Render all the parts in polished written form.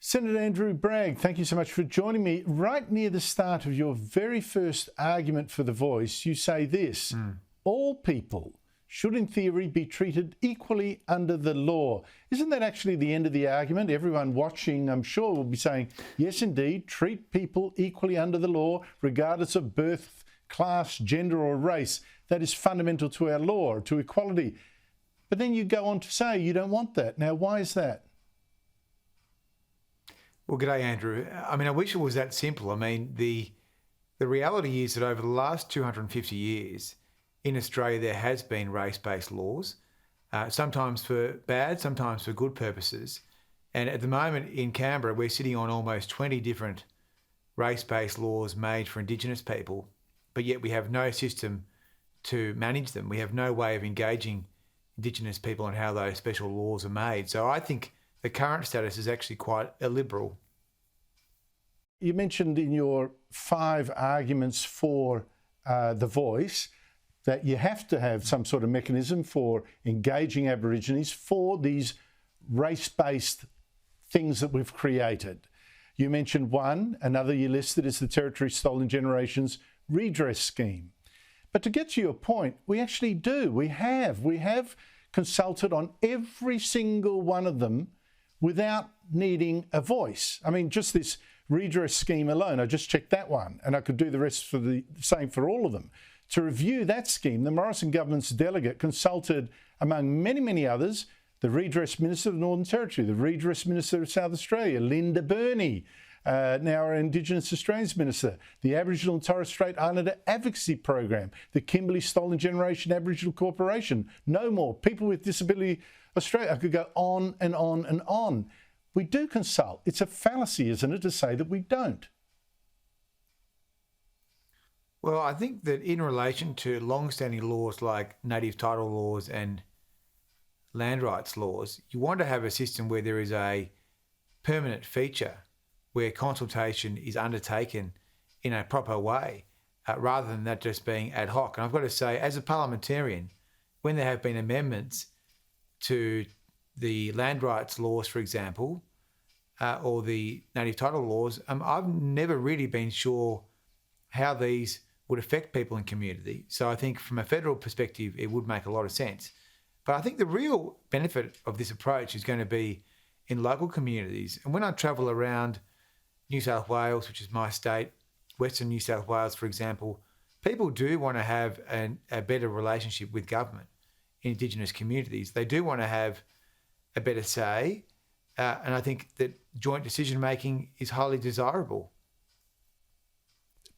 Senator Andrew Bragg, thank you so much for joining me. Right near the start of your very first argument for the Voice, you say this: all people should in theory be treated equally under the law. Isn't that actually the end of the argument? Everyone watching, I'm sure, will be saying, yes, indeed, treat people equally under the law, regardless of birth, class, gender or race. That is fundamental to our law, to equality. But then you go on to say you don't want that. Now, why is that? Well, g'day, Andrew. I mean, I wish it was that simple. I mean, the reality is that over the last 250 years in Australia, there has been race-based laws, sometimes for bad, sometimes for good purposes. And at the moment in Canberra, we're sitting on almost 20 different race-based laws made for Indigenous people, but yet we have no system to manage them. We have no way of engaging Indigenous people on how those special laws are made. So I think the current status is actually quite illiberal. You mentioned in your 5 arguments for the Voice that you have to have some sort of mechanism for engaging Aborigines for these race-based things that we've created. You mentioned one, another you listed is the Territory Stolen Generations Redress Scheme. But to get to your point, we actually do. We have consulted on every single one of them without needing a voice. I mean, just this redress scheme alone, I just checked that one, and I could do the rest for the same for all of them. To review that scheme, the Morrison government's delegate consulted, among many, many others, the Redress Minister of the Northern Territory, the Redress Minister of South Australia, Linda Burney, now our Indigenous Australians Minister, the Aboriginal and Torres Strait Islander Advocacy Program, the Kimberley Stolen Generation Aboriginal Corporation, No More, People with Disability Australia. I could go on and on and on. We do consult. It's a fallacy, isn't it, to say that we don't? Well, I think that in relation to long-standing laws like native title laws and land rights laws, you want to have a system where there is a permanent feature where consultation is undertaken in a proper way, rather than that just being ad hoc. And I've got to say, as a parliamentarian, when there have been amendments to the land rights laws, for example, or the native title laws, I've never really been sure how these would affect people in community. So I think from a federal perspective, it would make a lot of sense. But I think the real benefit of this approach is going to be in local communities. And when I travel around New South Wales, which is my state, Western New South Wales, for example, people do want to have a better relationship with government in Indigenous communities. They do want to have a better say. And I think that joint decision-making is highly desirable.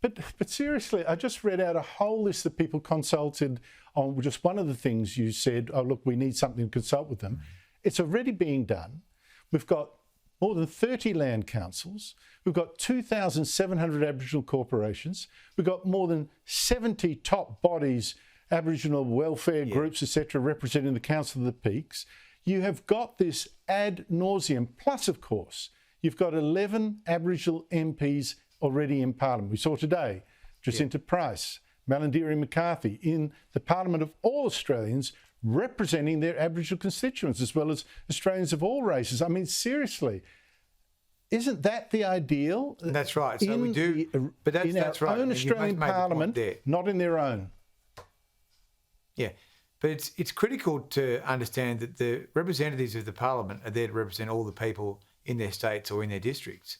But seriously, I just read out a whole list of people consulted on just one of the things you said, oh, look, we need something to consult with them. It's already being done. We've got more than 30 land councils. We've got 2,700 Aboriginal corporations. We've got more than 70 top bodies, Aboriginal welfare groups, etc., representing the Council of the Peaks. You have got this ad nauseum. Plus, of course, you've got 11 Aboriginal MPs already in Parliament. We saw today Jacinta Price, Malandiri McCarthy in the Parliament of all Australians, representing their Aboriginal constituents as well as Australians of all races. I mean, seriously, isn't that the ideal? That's right. So we do, but that's right. In our own Australian Parliament, not in their own. Yeah, but it's critical to understand that the representatives of the Parliament are there to represent all the people in their states or in their districts.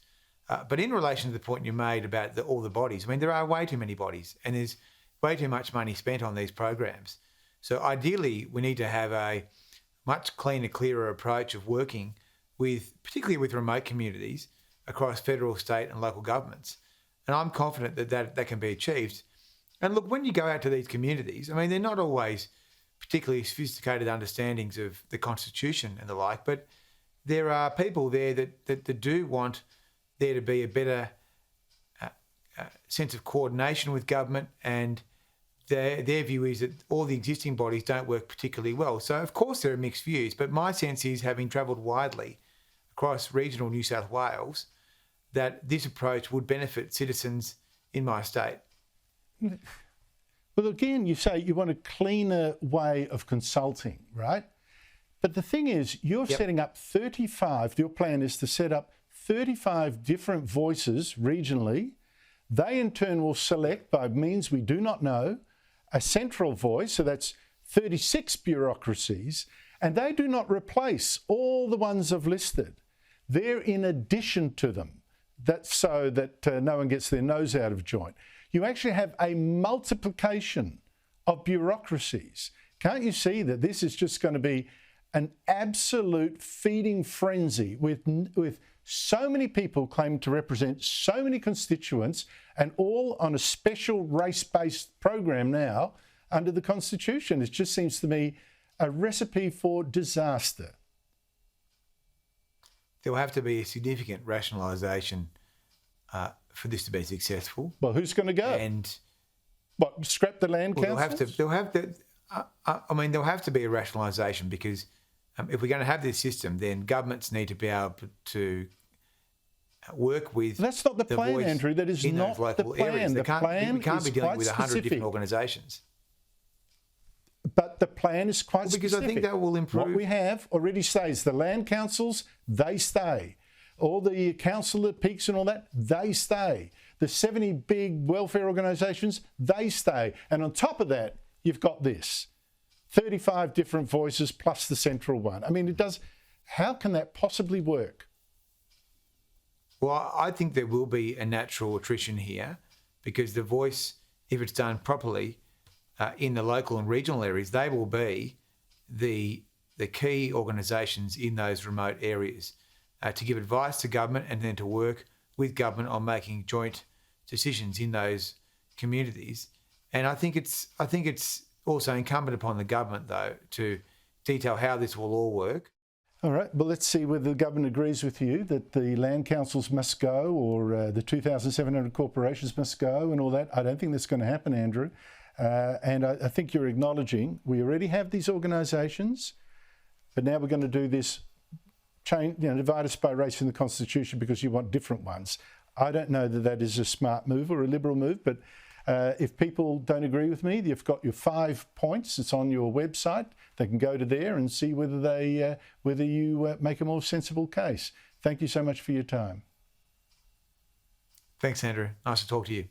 But in relation to the point you made about all the bodies, I mean, there are way too many bodies and there's way too much money spent on these programs. So ideally, we need to have a much cleaner, clearer approach of working with, particularly with remote communities across federal, state and local governments. And I'm confident that can be achieved. And look, when you go out to these communities, I mean, they're not always particularly sophisticated understandings of the Constitution and the like, but there are people there that do want there to be a better sense of coordination with government, and their view is that all the existing bodies don't work particularly well. So of course there are mixed views, but my sense is, having travelled widely across regional New South Wales, that this approach would benefit citizens in my state. Well, again, you say you want a cleaner way of consulting, right? But the thing is, you're setting up 35, your plan is to set up 35 different voices regionally. They in turn will select, by means we do not know, a central voice, so that's 36 bureaucracies, and they do not replace all the ones I've listed. They're in addition to them, that's so that no one gets their nose out of joint. You actually have a multiplication of bureaucracies. Can't you see that this is just going to be an absolute feeding frenzy with so many people claiming to represent so many constituents, and all on a special race-based program now under the Constitution? It just seems to me a recipe for disaster. There will have to be a significant rationalisation for this to be successful. Well, who's going to go? And what, scrap the land councils? There'll have to be a rationalisation, because if we're going to have this system, then governments need to be able to work with. That's not the plan, Andrew. That is not the plan. We can't be dealing with 100 different organisations. But the plan is quite specific. Because I think that will improve. What we have already stays the land councils, they stay. All the council at peaks and all that, they stay. The 70 big welfare organisations, they stay. And on top of that, you've got this. 35 different voices plus the central one. I mean, it does. How can that possibly work? Well, I think there will be a natural attrition here, because the voice, if it's done properly in the local and regional areas, they will be the key organisations in those remote areas to give advice to government, and then to work with government on making joint decisions in those communities. And I think it's also incumbent upon the government, though, to detail how this will all work. All right, well, let's see whether the government agrees with you that the land councils must go, or the 2,700 corporations must go and all that. I don't think that's going to happen, Andrew. And I think you're acknowledging we already have these organisations, but now we're going to do this, divide us by race in the Constitution because you want different ones. I don't know that that is a smart move or a liberal move, but if people don't agree with me, you've got your 5 points. It's on your website. They can go to there and see whether you make a more sensible case. Thank you so much for your time. Thanks, Andrew. Nice to talk to you.